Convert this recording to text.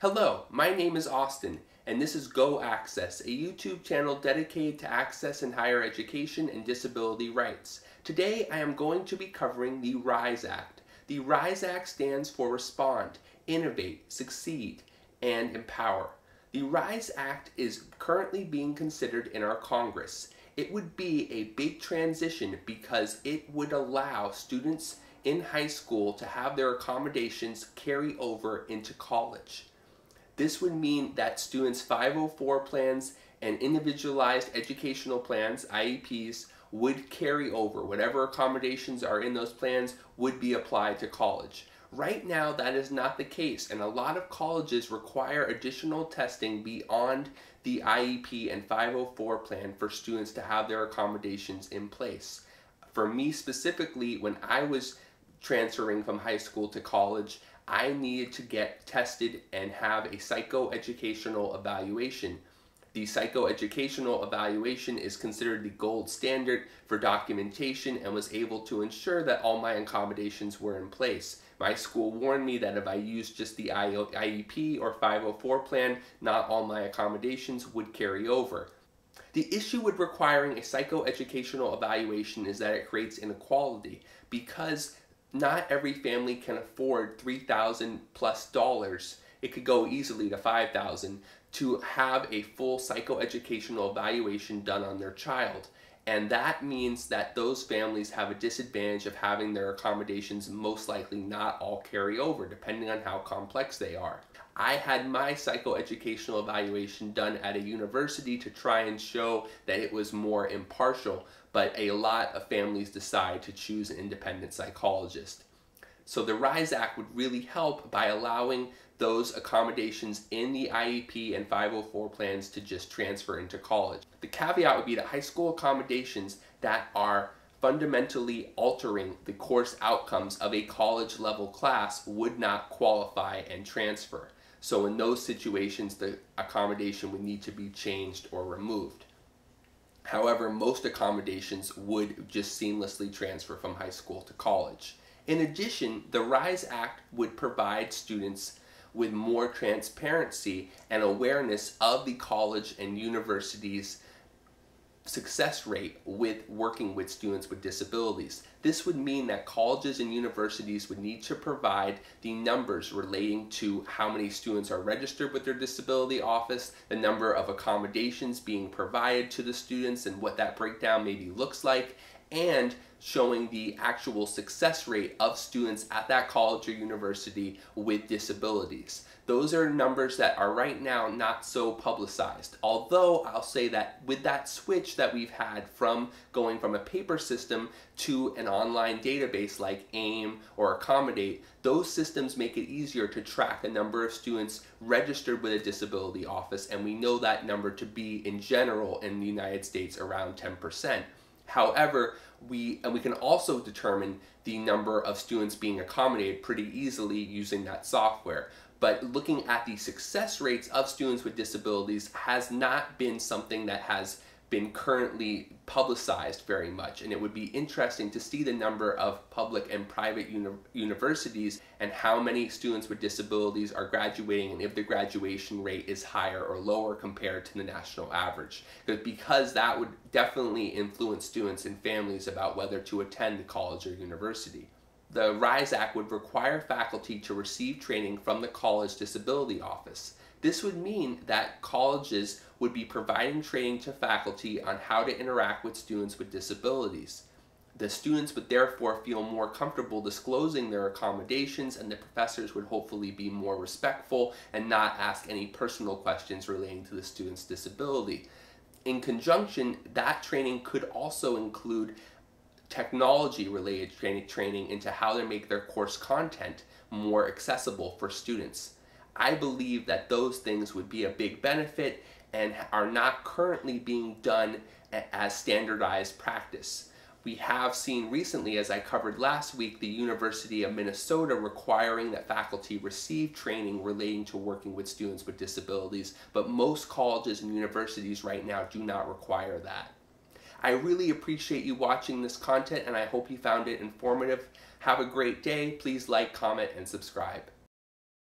Hello, my name is Austin, and this is Go Access, a YouTube channel dedicated to access in higher education and disability rights. Today I am going to be covering the RISE Act. The RISE Act stands for Respond, Innovate, Succeed, and Empower. The RISE Act is currently being considered in our Congress. It would be a big transition because it would allow students in high school to have their accommodations carry over into college. This would mean that students' 504 plans and individualized educational plans, IEPs, would carry over. Whatever accommodations are in those plans would be applied to college. Right now, that is not the case, and a lot of colleges require additional testing beyond the IEP and 504 plan for students to have their accommodations in place. For me specifically, when I was transferring from high school to college, I needed to get tested and have a psychoeducational evaluation. The psychoeducational evaluation is considered the gold standard for documentation and was able to ensure that all my accommodations were in place. My school warned me that if I used just the IEP or 504 plan, not all my accommodations would carry over. The issue with requiring a psychoeducational evaluation is that it creates inequality because not every family can afford $3,000 plus. It could go easily to $5,000 to have a full psychoeducational evaluation done on their child. And that means that those families have a disadvantage of having their accommodations most likely not all carry over, depending on how complex they are. I had my psychoeducational evaluation done at a university to try and show that it was more impartial, but a lot of families decide to choose an independent psychologist. So the RISE Act would really help by allowing those accommodations in the IEP and 504 plans to just transfer into college. The caveat would be that high school accommodations that are fundamentally altering the course outcomes of a college level class would not qualify and transfer. So in those situations, the accommodation would need to be changed or removed. However, most accommodations would just seamlessly transfer from high school to college. In addition, the RISE Act would provide students with more transparency and awareness of the college and university's success rate with working with students with disabilities. This would mean that colleges and universities would need to provide the numbers relating to how many students are registered with their disability office, the number of accommodations being provided to the students and what that breakdown maybe looks like, and showing the actual success rate of students at that college or university with disabilities. Those are numbers that are right now not so publicized. Although I'll say that with that switch that we've had from going from a paper system to an online database like AIM or Accommodate, those systems make it easier to track the number of students registered with a disability office, and we know that number to be in general in the United States around 10%. However, we can also determine the number of students being accommodated pretty easily using that software. But looking at the success rates of students with disabilities has not been something that has been currently publicized very much, and it would be interesting to see the number of public and private universities and how many students with disabilities are graduating and if the graduation rate is higher or lower compared to the national average, because that would definitely influence students and families about whether to attend the college or university. The RISE Act would require faculty to receive training from the college disability office. This would mean that colleges would be providing training to faculty on how to interact with students with disabilities. The students would therefore feel more comfortable disclosing their accommodations, and the professors would hopefully be more respectful and not ask any personal questions relating to the student's disability. In conjunction, that training could also include technology-related training into how to make their course content more accessible for students. I believe that those things would be a big benefit and are not currently being done as standardized practice. We have seen recently, as I covered last week, the University of Minnesota requiring that faculty receive training relating to working with students with disabilities, but most colleges and universities right now do not require that. I really appreciate you watching this content, and I hope you found it informative. Have a great day. Please like, comment, and subscribe.